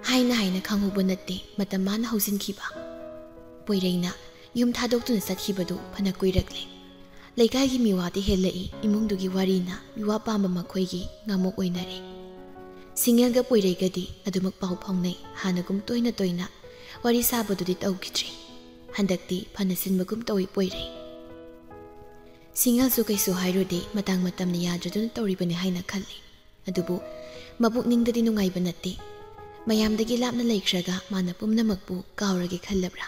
हाइना हाइना खांगुब नत्ते मतम माना हौजिनखिबा पोइरैना yum थादोक्तुना चटखिबदु Fanaa कुइरक्ले लेकाइगी मिवादी हेलई इमुंगदुगी वारीना मिवा Pamba मखोइगी ngamok oinare singelga poireigadi adumuk pau phaungnei hanagum toina toina wari sabadudi tawkitri handakti phanasinbagum toy poirei singal su kaisu hairode matang matamni yadradun tawribani haina khalli adubu mabuk ningdadi nungai banatti mayamdagi lapna laikhraga mana pumnamakpu kawrage khallabra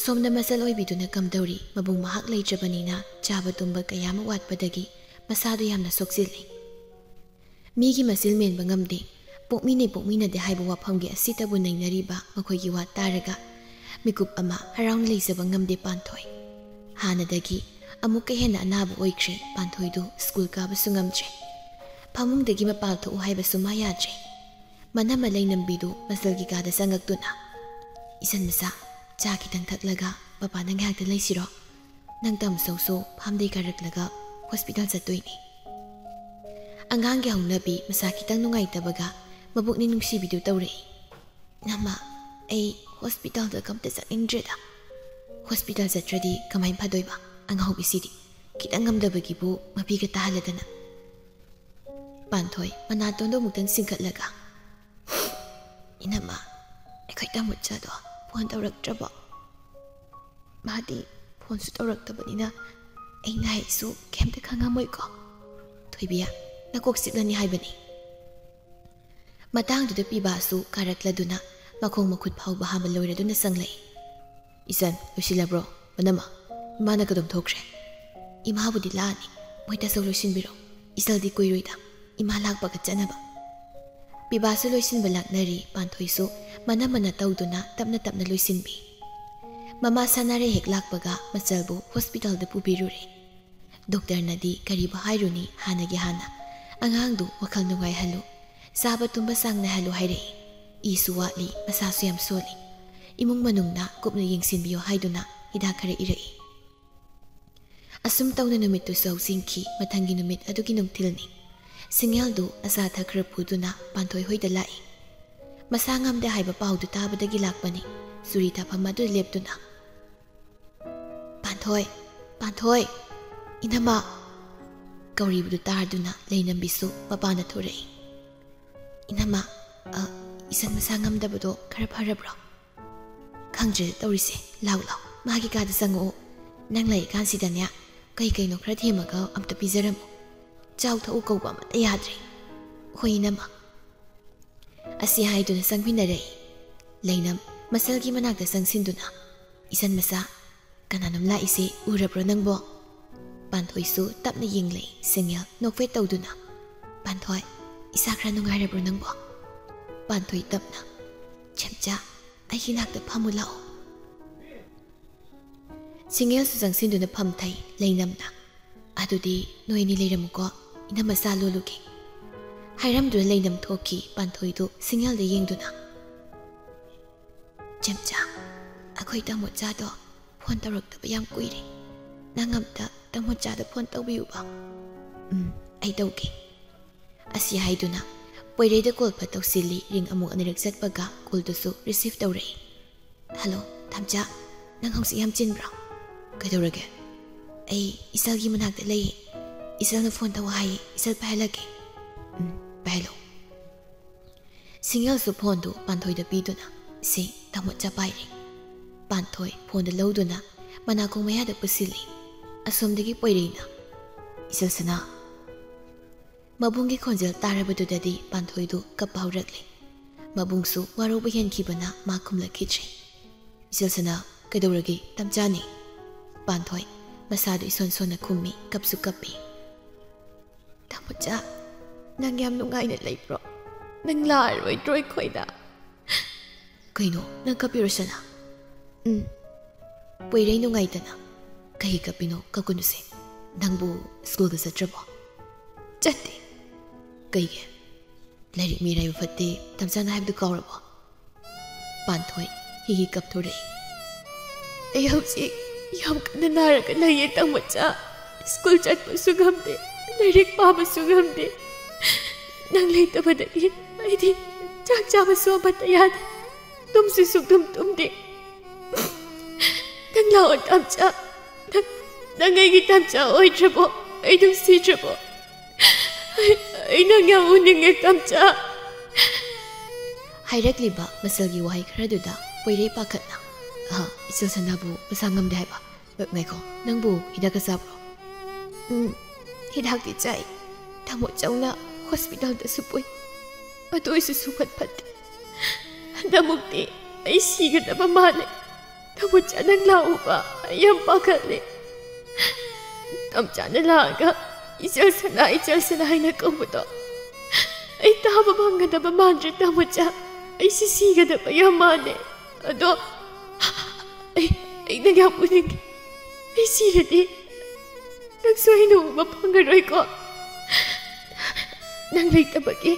somna masal oibiduna kamdawri mabung mahak leitrabanina chaba tumba kayama watpadagi masadu yamna soksili migi masil menba ngamde pokmina de haiba waphamgi asitabu nainariba makhoigi wa taraga mikup ama haraung leisaba ngamde panthoi hanadagi amuka hena anabu oikhre panthoi du school ka basu ngamtre phamungdagi mapal tho haiba suma yadre manama leinambidu masalgi ka da sangaktuna isan masa cha kitang thaklaga papa nang hakta leisiro nang tam so phamdei karaklaga hospital chatoini angang ge hongnabi masa kitang nungai tabaga mabuk ni nungsi bidu tawre nama ei hospital da kamta sakingdreda hospital chatradi kamai phadoiba angau bisidi kitang ngamdabagi bu mapi ga tahaladana panthoi manatondo muktan singkatlaga inama ekhoi tamutcha do phone tawraktraba madi phone su tawraktabanina aina haisu kemta khangamoi ko thoibiya nakok sitlani haibani matang duda pibasu karakladuna makhong makhut phauba haba loiraduna sanglei isan losilabro manama mana kadom thokre ima budi lani moita solution biro isaldi koiroida ima lakpa ka chanaba pibasu loisin balaknari panthoisu mana tawduna tapna loisin bi mama sanare hek lakpaga machalbu hospital da pubirure doctor nadi kariba hairuni hanagi hana angang du wakal nungai halu saba tumba sangna halu haire isu watli masasu yam soli imung manungna kupna yengsinbiyo haiduna hida khare irai asum tawna numittu sausingki mathangi numit adugi nungthilni singel du asa thakra phuduna panthoi hoida lai masangam de haiba paudu tabadagi lakpani surita phamadu leptuna panthoi inama kauribudu tarduna leinambisu mapana thorei inama isan masangam dabado khara pharabro khangje tawrise law magi ka da sango nang lai kan sidanya kai no khra themaga amta pijaram chaw thau ko ba mata yadre hoinama asi haiduna sangminarei leinam masalgi manakta sangsinduna isan masa kananam la ise urabro nangbo panthoi su tapna yinglei singel nokfe tawduna panthoi isa khra nungai rabro nangbo panthoi tapna chemcha ai hinakta phamulao singel su sangsinduna phamthai leinamna adudi noini leiramuko ina masa loluki hairamdu leinam thoki panthoi du singel de yengduna chemcha akhoi tamu cha do phone tawrakta yam kuiri nangamta tamu cha da phone tawbiu ba ai tawki asi haiduna poire de call pha tawsili ring amuk anirak chatpaga call du su receive tawrei hello thamcha nang hausi yam chinbra kaidorage ai isalgi manakta lei isalna phone taw hai isal pahalage pahalo single su phone du panthoi da biduna si tamu cha pai ring panthoi phone da loduna manakong maya da pusili asomdagi poireina isalsana mabunggi khonjel tarabadudadi panthoi du kapaurakle mabungsu waroba henkibana makhumla khichre isalsana kaidoragi tamchani panthoi masadu ison khummi kapsu kappi tamucha nang yam nungai na leipro nang laroi troi khoida kaino nang kapirosana poirei nungai dana kai kapino kakunuse nangbu school ga satrabo chatti kaige lairik mirai fatte tamsana haibdu kawrabo panthoi higi kapthore ai hausi yam kana naraga laye tamucha school chatpa sugamde lairik paba sugamde nang leitabadagi aidi ꯆꯥꯛ ꯆꯥꯕꯁꯨ ꯑꯃꯠꯇ ꯌꯥꯗꯦ ꯇꯨꯝꯁꯨ ꯁꯨꯛꯇꯨꯝ ꯇꯨꯝꯗꯦ ꯅꯪ ꯂꯥꯛꯑꯣ ꯇꯝꯆꯥ ꯅꯪ ꯑꯩꯒꯤ ꯇꯝꯆꯥ ꯑꯣꯏꯗ꯭ꯔꯕꯣ ꯑꯩ ꯅꯨꯡꯁꯤꯗ꯭ꯔꯕꯣ ꯑꯩ ꯅꯪ ꯌꯥꯝ ꯎꯅꯤꯡꯉꯦ ꯇꯝꯆꯥ ꯍꯥꯏꯔꯛꯂꯤꯕ ꯃꯁꯜꯒꯤ ꯋꯥꯍꯩ ꯈꯔꯗꯨꯗ ꯄꯣꯏꯔꯩ ꯄꯥꯈꯠꯅ ꯏꯆꯜ ꯁꯅꯥꯕꯨ ꯃꯁꯥ ꯉꯝꯗꯦ ꯍꯥꯏꯕ ꯉꯥꯏꯈꯣ ꯅꯪꯕꯨ ꯍꯤꯗꯥꯛꯀ ꯆꯥꯕ꯭ꯔꯣ ꯍꯤꯗꯥꯛꯇꯤ ꯆꯥꯏ ꯊꯃꯣꯏ ꯆꯥꯎꯅ ꯍꯣꯁꯄꯤꯇꯥꯜꯗꯁꯨ ꯄꯨꯏ ꯑꯗꯨ ꯑꯣꯏꯁꯨ ꯁꯨꯡꯐꯠ ꯐꯠꯇꯦ ꯍꯟꯗꯛꯃꯨꯛꯇꯤ ꯑꯩ ꯁꯤꯒꯗꯕ ꯃꯥꯜꯂꯦ ꯇꯥꯃꯣꯆꯥ ꯅꯪ ꯂꯥꯛꯎꯕ ꯑꯩ ꯌꯥꯝ ꯄꯥꯈꯠꯂꯦ ꯇꯝꯆꯥꯅ ꯂꯥꯛꯑꯒ ꯏꯆꯜ ꯁꯅꯥ ꯍꯥꯏꯅ ꯀꯧꯕꯗꯣ ꯑꯩ ꯇꯥꯕ ꯐꯪꯒꯗꯕ ꯃꯥꯟꯗ꯭ꯔꯦ ꯇꯥꯃꯣꯆꯥ ꯑꯩꯁꯤ ꯁꯤꯒꯗꯕ ꯌꯥꯝ ꯃꯥꯜꯂꯦ ꯑꯗꯣ ꯑꯩꯅ ꯌꯥꯝ ꯎꯅꯤꯡꯉꯦ ꯑꯩ ꯁꯤꯔꯗꯤ ꯅꯪꯁꯨ ꯑꯩꯅ ꯎꯕ ꯐꯪꯉꯔꯣꯏꯀꯣ ꯅꯪ ꯂꯩꯇꯕꯒꯤ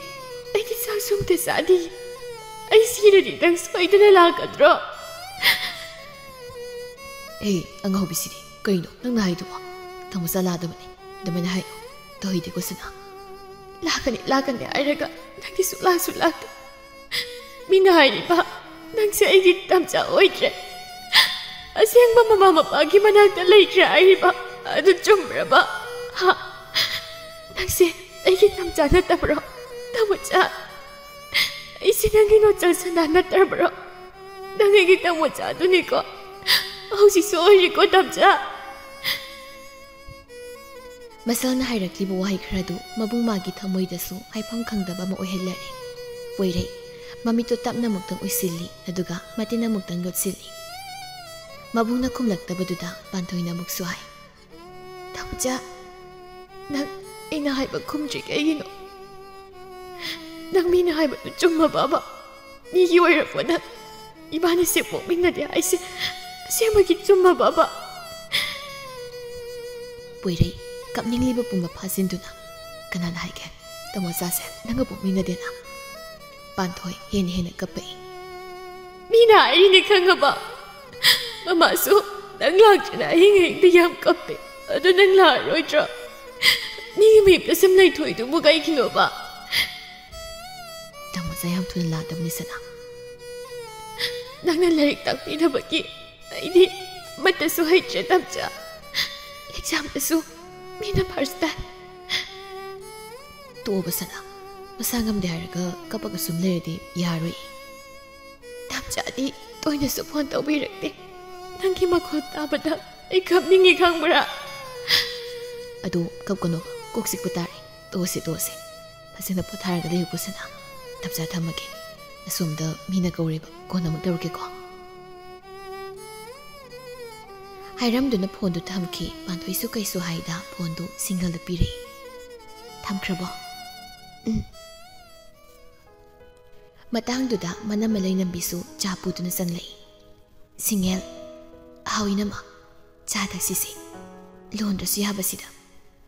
ꯑꯩꯗꯤ ꯆꯥꯛꯁꯨ ꯑꯝꯇ ꯆꯥꯗꯤꯌꯦ ꯑꯩ ꯁꯤꯔꯗꯤ ꯅꯪ ꯁꯣꯏꯗꯅ ꯂꯥꯛꯀꯗ꯭ꯔꯣ ꯑꯉꯥꯎꯕꯤꯁꯤꯗꯤ ꯀꯩꯅꯣ ꯅꯪꯅ ꯍꯥꯏꯗꯨꯕꯣ ꯇꯥꯃꯣꯆꯥ ꯂꯥꯛꯗꯕꯅꯤ ꯑꯗꯨꯃꯥꯏꯅ ꯍꯥꯏꯌꯣ ꯇꯧꯍꯩꯗꯦꯀꯣ ꯁꯅꯥ ꯂꯥꯛꯀꯅꯤ ꯍꯥꯏꯔꯒ ꯅꯪꯗꯤ ꯁꯨꯛꯂꯥꯛꯁꯨ ꯂꯥꯛꯇꯦ ꯃꯤꯅ ꯍꯥꯏꯔꯤꯕ ꯅꯪꯁꯦ ꯑꯩꯒꯤ ꯇꯝꯆꯥ ꯑꯣꯏꯗ꯭ꯔꯦ ꯑꯁꯦꯡꯕ ꯃꯃꯥ ꯃꯄꯥꯒꯤ ꯃꯅꯥꯛꯇ ꯂꯩꯇ꯭ꯔꯦ ꯍꯥꯏꯔꯤꯕ ꯑꯗꯨ ꯆꯨꯝꯕ꯭ꯔꯕ ꯅꯪꯁꯦ ꯑꯩꯒꯤ ꯇꯝꯆꯥ ꯅꯠꯇꯕ꯭ꯔꯣ ꯇꯥꯃꯣꯆꯥ ꯑꯩꯁꯦ ꯅꯪꯒꯤ ꯅꯣꯆꯜ ꯁꯅꯥ ꯅꯠꯇ꯭ꯔꯕ꯭ꯔꯣ ꯅꯪ ꯑꯩꯒꯤ ꯇꯥꯃꯣꯆꯥꯗꯨꯅꯤꯀꯣ ꯍꯧꯖꯤꯛꯁꯨ ꯑꯣꯏꯔꯤꯀꯣ ꯇꯝꯆꯥ ꯃꯁꯜꯅ ꯍꯥꯏꯔꯛꯂꯤꯕ ꯋꯥꯍꯩ ꯈꯔꯗꯨ ꯃꯕꯨꯡ ꯃꯥꯒꯤ ꯊꯃꯣꯏꯗꯁꯨ ꯍꯥꯏꯐꯝ ꯈꯪꯗꯕ ꯑꯃ ꯑꯣꯏꯍꯜꯂꯔꯦ ꯄꯣꯏꯔꯩ ꯃꯃꯤꯠꯇꯨ ꯇꯞꯅ ꯑꯃꯨꯛꯇꯪ ꯎꯏꯁꯤꯜꯂꯤ ꯑꯗꯨꯒ ꯃꯇꯤꯟ ꯑꯃꯨꯛꯇꯪ ꯌꯣꯠꯁꯤꯜꯂꯤ ꯃꯕꯨꯡꯅ ꯈꯨꯝꯂꯛꯇꯕꯗꯨꯗ ꯄꯥꯟꯊꯣꯏꯅ ꯑꯃꯨꯛꯁꯨ ꯍꯥꯏ ꯇꯥꯃꯣꯆꯥ ꯅꯪ ꯑꯩꯅ ꯍꯥꯏꯕ ꯈꯨꯝꯗ꯭ꯔꯤ ꯀꯩꯒꯤꯅꯣ ꯅꯪ ꯃꯤꯅ ꯍꯥꯏꯕꯗꯨ ꯆꯨꯝꯃꯕꯕ ꯃꯤꯒꯤ ꯑꯣꯏꯔꯛꯄ ꯅꯪ 이반에서 뽀민나데 아이세 세마기 좀 마봐봐 보이레이 깝닝리버 뿜바 파신두나 그나나 하이게 तमोसासे नंग पोमिना देना पांथोय हेन हेन कपे मीना आईने खंगबा ममासु नंग लाक्चना हिंग हिंग दे याम कपे अदु नंग लारोइद्रा नीगी मीप सम नै थोइदु मुगाई खिनोबा तमोसा याम थुन लादमनि सना नंगना लाइक ताकपिदबकी आइदि मत्तसु हैत्रे तमचा एग्जाम तसु मीना फर्स्ट टाइम तोबसना मसांगम देरगा कपक सुमलेरदि यारोइ तमचादि तोइनसु फोन तौबिरक्ते नंगी मखोल ताबदा ए कपनिंगी खंगबरा अदो कपकनो कोक्सिक पुतारे तोसे फसना पोथारगा लेबुसना तमचा थमगे असुमदा मीना कौरेबा कोना मदरके को हाइरमदुना फोनदु थमखि पांथोइसु कैसु हाइदा फोनदु सिंगल द पिरे थमख्रबो मतंगदुदा मनम लैनबिसु चापुदुना संगलै सिंगेल हाउइनमा चा थक्सिसे लोनदसु याबसिदा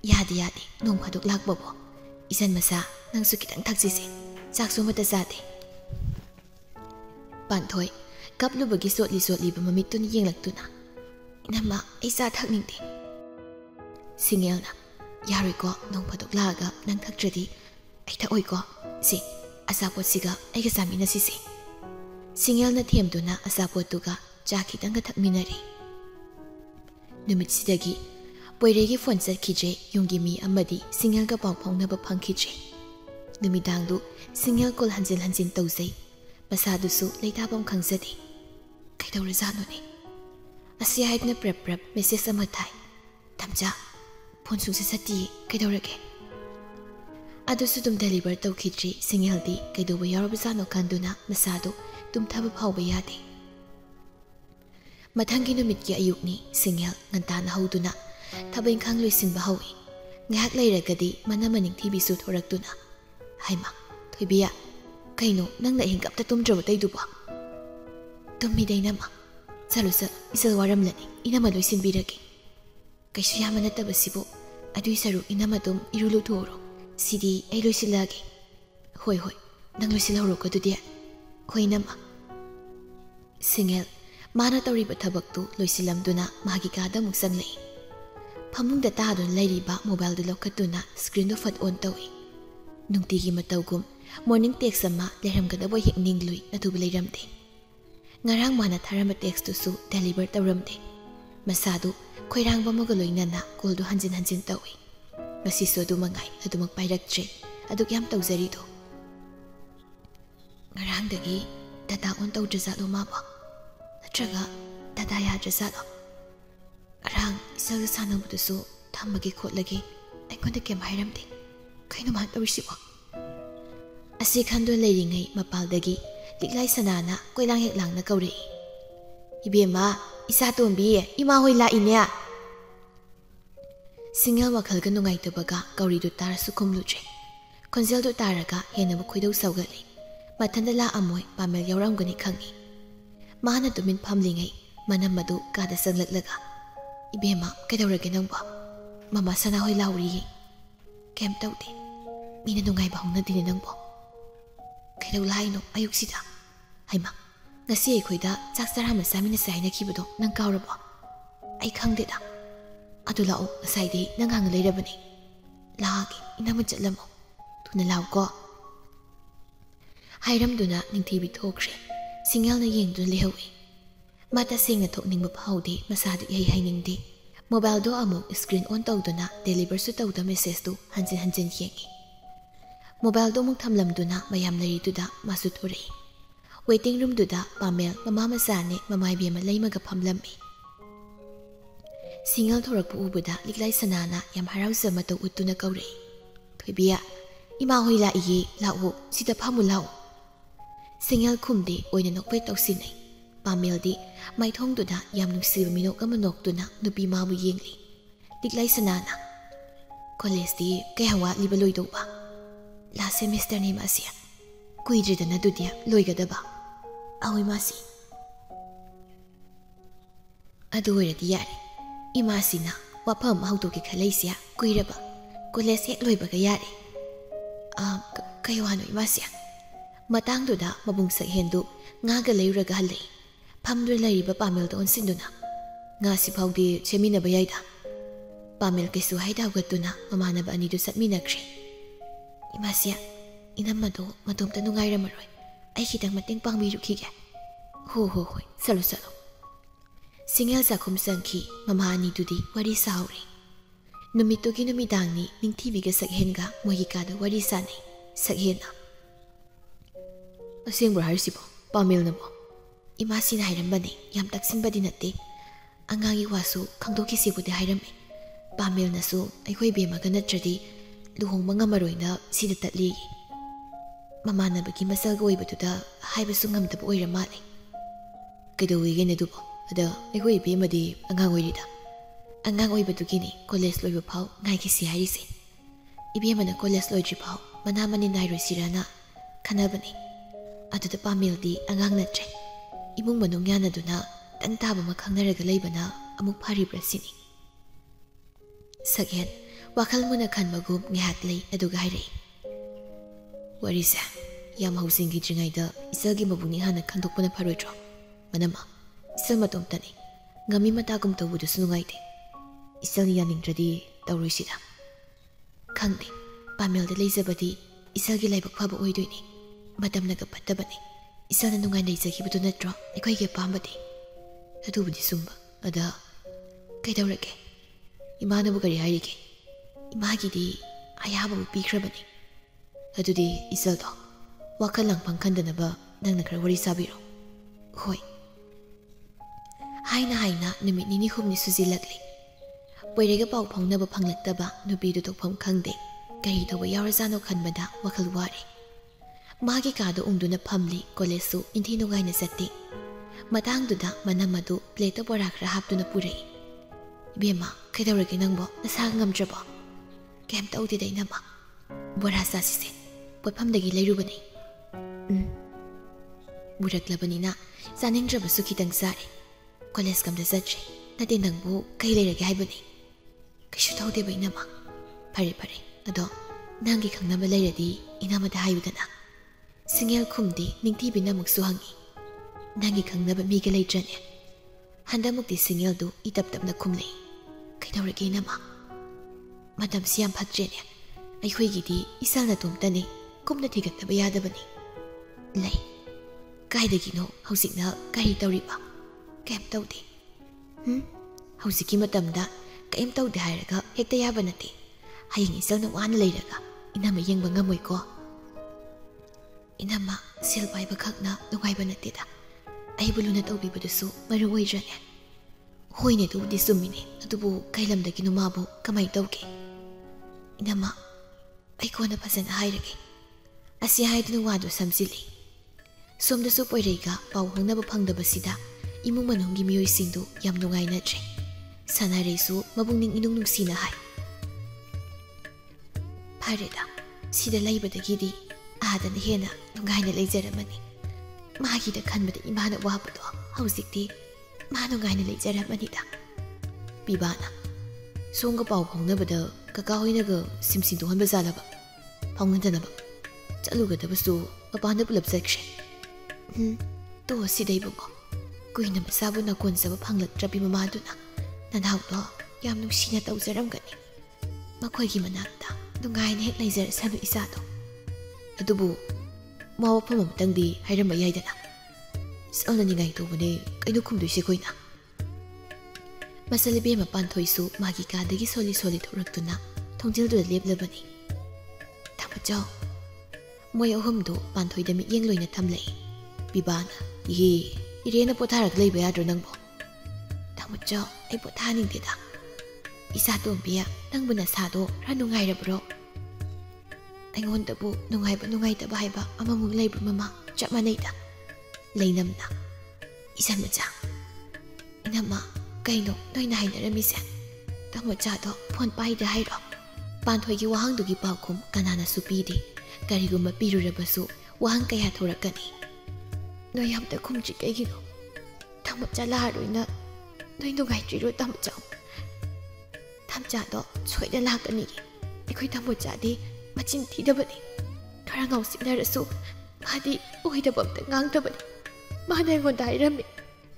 यादे यादे नों फदुक लाकबबो इसन मसा नंसु खितंग थक्सिसे चाकसु मता जाते पांथोय कपलुबगी सोटली ममितुन येंगलक्तुना इनमा ऐसा थकनिंगदे सिंगेलना यारोइको नों फदुक लागा नंग थक्त्रदि ऐथा ओइको से असापोत सिगा ऐगा सामिना सिसे सिंगेलना थेमदुना असापोतुगा चाखितंगा थकमिनरी नुमित सिदगी पोइरेगी फोन चटखिजे युंगी मी अमदि सिंगेलगा पाउ फाउनबा फंखिजे नुमिदांगदु सिंगेल कॉल हंजिन हंजिन तौजै मसादुसु लेताबम खंगजदि कैदौर जानुने असि हाइदना प्रेप मेसेज अमा थाइ तमजा फोन सुसे सती कैदौरगे अदुसु तुम डेलीवर तौखिद्रि सिंगेलदि कैदौबा यारबजानो खंदुना मसादु तुम थब फाउबा यादे मथंगी नुमितकी अयुक्नी सिंगेल ngantana हौदुना थबैं खांग लोइसिनबा हौइ ngahak leiragadi manamaning thibisu thoraktuna haima thoibiya kaino nangna hingapta tumdraba taiduba tummi dainama salusa isal waramlani inama loisinbirage kaisu yamana tabasibu adui saru inama tum irulu thoro sidi ai loisilage hoi nang loisilhoro kadudi hoinama singel mana tawriba thabaktu loisilamduna magi kada muksanglei famungda tadun lairiba mobile de lokatuna screen do fat on tawi nungtigi matawgum morning text ama leramgadaba hek ninglui atuba leiramde ngarang mana tharamba text tu su deliver tawramde masadu khoirang bamaga loinana call du hanjin hanjin tawi ngasi so du mangai adumak pairaktre aduk yam tawjari do ngarang dagi data on taw jazalo ma ba natraga data ya jazalo ngarang isal sanabu du su thamagi khotlagi aikonda kem hairamde kaino ma tawisi ba asi khandu leiringai mapaldagi liklai sanana koilang hek langna kauri ibema isa tombi ima hoi la ine singal wakhal ga nungai tabaga kauri du tar su khumluche konjel du taraga hena bu khoidau saugali mathanda la amoi pamel yauram gani khangi mana tumin phamlingai manam madu kada sanglaklaga ibema kedawrage nangba mama sana hoi lauri kem tawde mina nungai ba hongna dine nangbo kedau laino ayuk sida haima ngasi aikoida chak chara ma samina saina kibudo nang kaurabo ai khangde da adula o saidi nang hang leirabani laagi inama chatlamo tuna law ko hairam duna ningthibi thokre singal na yeng du lehawi mata singna thokning ba phaude masadu yai hainingde mobile do amuk screen on tawduna deliver su tawda message tu hanjin hanjin yengi mobile do muk thamlam duna mayam lari duda masu thori waiting room duda pamel mama masane mamai bema leimaga phamlammi singal thorak pu ubuda liklai sanana yam harau sama to utuna kaure thoibia ima hoila iye lawo sida phamu law singal khumdi oina nokpe tawsinai pamel di mai thong duda yam nungsiba minok ama nok tuna nupi mabu yengli liklai sanana college di kayhawa liba loido ba last semester ni masia kuidridana dudia loigadaba awi masi adu oiradi yare imasina wapam hautoki khaleisia kuiraba college hek loibaga yare kayawano imasia matang duda mabung sak hendu ngaga leiraga halei phamdre lairiba pamel do onsinduna nga si phawdi chemina bayaida pamel kesu haida gatuna mamana ba ani du satmina kre imasia inamado matomta nungaira maroi ai khitang mateng pangbi rukhiga ho salo singal sakhum sangki mama ani dudi wari sauri numito gi numidangni ningthibi ga sakhenga mogi ka da wari sani sakhena asing bro harsibo pamel nabo imasi na hairambani yam taksin badi natte angangi wasu khangdoki sibudi hairame pamel nasu aikoi bema ga natradi luhongma ngamaroina sida tatli mamana bagi masal go ibuda haiba sungam da oira male kedowi gene dubo ada aikoi bema di angang oirida angang oibadu gini college loiba phau ngai ki si harise ibema na college loidri phau mana mani nairo sirana khanabani aduda pamel di angang natre ibung manung yana duna tang taba ma khangnaraga leibana amuk phari brasini sakhen wakal muna khanbagum ngihak lei aduga hairei warisa yam housing gi jingai da isagi mabuni hana khandokpana pharoitro manama isal matom tani ngami mata gum tawudu sunungai de isal yaningradi tawroisida khangde pamel de leizabadi isagi laibak phaba oidoini matamna ga pattabani isana nungai leizagi budu natro ekoi ge pambadi adubudi sumba ada kaidawrake imanabu gari hairike imagidi ayabu pikrabani adudi isaldo wakalang pangkandanaba nangna khara wari sabiro hoi haina numit nini humni suzilakli poirega pau phaungnaba phanglaktaba nupidu tokpham khangde kari thoba yarazano khanbada wakal wari magi kado ungduna phamli kolesu inthi nungaina satti matangduda manamadu plate bora khara haptuna purai bema kaidawrage nangbo nasa ngamdrabo kem tawdi dainama bora sasise potphamdagi leirubani buraklabanina saningdrabasu khitang sare college kamda satre nate nangbu kai leirage haibani kaishu tawde bainama phare ado nangi khangnaba leiradi inamada haibudana singel khumdi ningthi binamuk suhangi nangi khangnaba miga leitrane handamukti singel du itap-tapna khumlei kaidawrage nama madam siam phatrene aikhoi gidi isalna tumtani ꯀꯨꯝꯅ ꯊꯤꯒꯠꯇꯕ ꯌꯥꯗꯕꯅꯤ ꯂꯩ ꯀꯥꯏꯗꯒꯤꯅꯣ ꯍꯧꯖꯤꯛꯅ ꯀꯔꯤ ꯇꯧꯔꯤꯕ ꯀꯩꯝ ꯇꯧꯗꯦ ꯍꯧꯖꯤꯛꯀꯤ ꯃꯇꯝꯗ ꯀꯩꯝ ꯇꯧꯗꯦ ꯍꯥꯏꯔꯒ ꯍꯦꯛꯇ ꯌꯥꯕ ꯅꯠꯇꯦ ꯍꯌꯦꯡ ꯏꯆꯜꯅ ꯋꯥꯅ ꯂꯩꯔꯒ ꯏꯅꯝꯃ ꯌꯦꯡꯕ ꯉꯝꯃꯣꯏꯀꯣ ꯏꯅꯝꯃ ꯁꯦꯜ ꯄꯥꯏꯕ ꯈꯛꯅ ꯅꯨꯡꯉꯥꯏꯕ ꯅꯠꯇꯦꯗ ꯑꯩꯕꯨ ꯂꯨꯅ ꯇꯧꯕꯤꯕꯗꯨꯁꯨ ꯃꯔꯨ ꯑꯣꯏꯗ꯭ꯔꯅꯦ ꯍꯣꯏꯅꯦ ꯑꯗꯨꯕꯨꯗꯤ ꯆꯨꯝꯃꯤꯅꯦ ꯑꯗꯨꯕꯨ ꯀꯩ ꯂꯝꯗꯒꯤꯅꯣ ꯃꯥꯕꯨ ꯀꯃꯥꯏꯅ ꯇꯧꯒꯦ ꯏꯅꯝꯃ ꯑꯩ ꯀꯣꯟꯅ ꯐꯖꯅ ꯍꯥꯏꯔꯒꯦ ꯑꯁꯤ ꯍꯥꯏꯗꯨꯅ ꯋꯥꯗꯨ ꯁꯝꯖꯤꯜꯂꯤ ꯁꯣꯝꯗꯁꯨ ꯄꯣꯏꯔꯩꯒ ꯄꯥꯎ ꯐꯥꯎꯅꯕ ꯐꯪꯗꯕꯁꯤꯗ ꯏꯃꯨꯡ ꯃꯅꯨꯡꯒꯤ ꯃꯤꯑꯣꯏꯁꯤꯡꯗꯨ ꯌꯥꯝ ꯅꯨꯡꯉꯥꯏꯅꯗ꯭ꯔꯦ ꯁꯥꯅꯥꯔꯩꯁꯨ ꯃꯕꯨꯛꯅꯤꯡ ꯏꯅꯨꯡ ꯅꯨꯡꯁꯤꯅ ꯍꯥꯏ ꯐꯔꯦꯗ ꯁꯤꯗ ꯂꯩꯕꯗꯒꯤꯗꯤ ꯑꯥꯗꯅ ꯍꯦꯟꯅ ꯅꯨꯡꯉꯥꯏꯅ ꯂꯩꯖꯔꯝꯃꯅꯤ ꯃꯥꯒꯤꯗ ꯈꯟꯕꯗ ꯏꯃꯥꯅ ꯋꯥꯕꯗꯣ ꯍꯧꯖꯤꯛꯇꯤ ꯃꯥ ꯅꯨꯡꯉꯥꯏꯅ ꯂꯩꯖꯔꯝꯃꯅꯤꯗ ꯄꯤꯕꯥꯅ ꯁꯣꯝꯒ ꯄꯥꯎ ꯐꯥꯎꯅꯕꯗ ꯀꯀꯥ ꯍꯣꯏꯅꯒ ꯁꯤꯝ ꯁꯤꯟꯗꯣꯛꯍꯟꯕ ꯖꯥꯠꯂꯕ ꯐꯥꯎꯅꯗꯅꯕ ꯆꯠꯂꯨꯒꯗꯕꯁꯨ ꯃꯄꯥꯟꯗ ꯄꯨꯂꯞ ꯆꯠꯈ꯭ꯔꯦ ꯇꯣ ꯁꯤꯗꯩꯕꯨꯀꯣ ꯀꯨꯏꯅ ꯃꯆꯥꯕꯨ ꯅꯀꯣꯟꯖꯕ ꯐꯪꯂꯛꯇ꯭ꯔꯕꯤ ꯃꯃꯥꯗꯨꯅ ꯅꯅꯥꯎꯗꯣ ꯌꯥꯝ ꯅꯨꯡꯁꯤꯅ ꯇꯧꯖꯔꯝꯒꯅꯤ ꯃꯈꯣꯏꯒꯤ ꯃꯅꯥꯛꯇ ꯅꯨꯡꯉꯥꯏꯅ ꯍꯦꯛ ꯂꯩꯖꯔꯁꯅꯨ ꯏꯆꯥꯗꯣ ꯑꯗꯨꯕꯨ ꯃꯥ ꯋꯥꯐꯝ ꯑꯃꯇꯪꯗꯤ ꯍꯥꯏꯔꯝꯕ ꯌꯥꯏꯗꯅ ꯆꯥꯎꯅ ꯅꯤꯡꯉꯥꯏ ꯇꯧꯕꯅꯦ ꯀꯩꯅꯣ ꯈꯨꯝꯗꯣꯏꯁꯦ ꯑꯩꯈꯣꯏꯅ ꯃꯆꯜꯕꯦꯝꯃ ꯄꯥꯟꯊꯣꯏꯁꯨ ꯃꯥꯒꯤ ꯀꯥꯗꯒꯤ ꯁꯣꯜꯂꯤ ꯁꯣꯜꯂꯤ ꯊꯣꯔꯛꯇꯨꯅ ꯊꯣꯡꯖꯤꯜꯗꯨꯗ ꯂꯦꯞꯂꯕꯅꯤ ꯊꯥꯃꯆꯧ ꯃꯣꯏ ꯑꯍꯨꯝꯗꯨ ꯄꯥꯟꯊꯣꯏꯗ ꯃꯤꯠꯌꯦꯡ ꯂꯣꯏꯅ ꯊꯝꯂꯛꯏ ꯄꯤꯕꯥꯅ ꯏꯔꯦꯅ ꯄꯣꯊꯥꯔꯒ ꯂꯩꯕ ꯌꯥꯗ꯭ꯔꯣ ꯅꯪꯕꯣ ꯊꯥꯃꯆꯧ ꯑꯩ ꯄꯣꯊꯥꯅꯤꯡꯗꯦꯗ ꯏꯆꯥ ꯇꯣꯝꯕꯤꯌꯥ ꯅꯪꯕꯨ ꯅꯁꯥꯗꯣ ꯈꯔ ꯅꯨꯡꯉꯥꯏꯔꯕ꯭ꯔꯣ ꯑꯩꯉꯣꯟꯗꯕꯨ ꯅꯨꯡꯉꯥꯏꯕ ꯅꯨꯡꯉꯥꯏꯇꯕ ꯍꯥꯏꯕ ꯑꯃꯃꯨꯛ ꯂꯩꯕ꯭ꯔꯣ ꯃꯃꯥ ꯆꯞ ꯃꯥꯟꯅꯩꯗ ꯂꯩꯅꯝꯅ ꯏꯆꯟ ꯃꯆꯥ ꯏꯅꯝꯃ ꯀꯩꯅꯣ ꯅꯣꯏꯅ ꯍꯥꯏꯅꯔꯝꯃꯤꯁꯦ ꯇꯥꯃꯣꯆꯥꯗꯣ ꯐꯣꯟ ꯄꯥꯏꯗ꯭ꯔꯦ ꯍꯥꯏꯔꯣ ꯄꯥꯟꯊꯣꯏꯒꯤ ꯋꯥꯍꯪꯗꯨꯒꯤ ꯄꯥꯎꯈꯨꯝ ꯀꯅꯥꯅꯁꯨ ꯄꯤꯗꯦ ꯀꯔꯤꯒꯨꯝꯕ ꯄꯤꯔꯨꯔꯕꯁꯨ ꯋꯥꯍꯪ ꯀꯌꯥ ꯊꯣꯔꯛꯀꯅꯤ ꯅꯣꯏ ꯑꯝꯇ ꯈꯨꯝꯗ꯭ꯔꯤ ꯀꯩꯒꯤꯅꯣ ꯇꯥꯃꯣꯆꯥ ꯂꯥꯛꯑꯔꯣꯏꯅ ꯅꯣꯏ ꯅꯨꯡꯉꯥꯏꯇ꯭ꯔꯤꯔꯣ ꯇꯥꯃꯣꯆꯥ ꯊꯝꯆꯥꯗꯣ ꯁꯣꯏꯗꯅ ꯂꯥꯛꯀꯅꯤ ꯑꯩꯈꯣꯏ ꯇꯥꯃꯣꯆꯥꯗꯤ ꯃꯆꯤꯟ ꯊꯤꯗꯕꯅꯤ ꯈꯔ ꯉꯥꯎꯁꯤꯟꯅꯔꯁꯨ ꯃꯥꯗꯤ ꯑꯣꯏꯗꯕ ꯑꯝꯇ ꯉꯥꯡꯗꯕꯅꯤ ꯃꯥꯅ ꯑꯩꯉꯣꯟꯗ ꯍꯥꯏꯔꯝꯃꯤ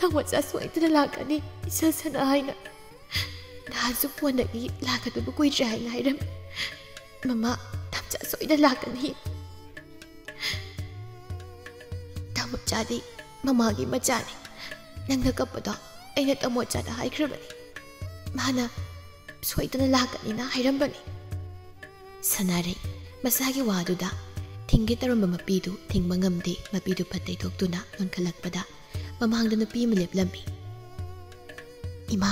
ꯇꯥꯃꯣꯆꯥ ꯁꯣꯏꯗꯅ ꯂꯥꯛꯀꯅꯤ ꯏꯁꯜꯁꯅ ꯍꯥꯏꯅ ꯅꯍꯥꯟꯁꯨ ꯐꯣꯟꯗꯒꯤ ꯂꯥꯛꯀꯗꯕ ꯀꯨꯏꯗ꯭ꯔꯦ ꯍꯥꯏꯅ ꯍꯥꯏꯔꯝꯃꯤ ꯃꯃꯥ ꯊꯝꯆꯥ ꯁꯣꯏꯗꯅ ꯂꯥꯛꯀꯅꯤ ꯇꯥꯃꯣꯆꯥꯗꯤ ꯃꯃꯥꯒꯤ ꯃꯆꯥꯅꯤ ꯅꯪꯅ ꯀꯞꯄꯗꯣ ꯑꯩꯅ ꯇꯥꯃꯣꯆꯥꯗ ꯍꯥꯏꯈ꯭ꯔꯕꯅꯤ ꯃꯥꯅ ꯁꯣꯏꯗꯅ ꯂꯥꯛꯀꯅꯤꯅ ꯍꯥꯏꯔꯝꯕꯅꯤ ꯁꯅꯥꯔꯩ ꯃꯁꯥꯒꯤ ꯋꯥꯗꯨꯗ ꯊꯤꯡꯒꯦ ꯇꯧꯔꯝꯕ ꯃꯄꯤꯗꯨ ꯊꯤꯡꯕ ꯉꯝꯗꯦ ꯃꯄꯤꯗꯨ ꯐꯠ ꯇꯩꯊꯣꯛꯇꯨꯅ ꯅꯣꯟꯈꯠꯂꯛꯄꯗ ꯃꯃꯥꯡꯗ ꯅꯨꯄꯤ ꯑꯃ ꯂꯦꯞꯂꯝꯃꯤ ꯏꯃꯥ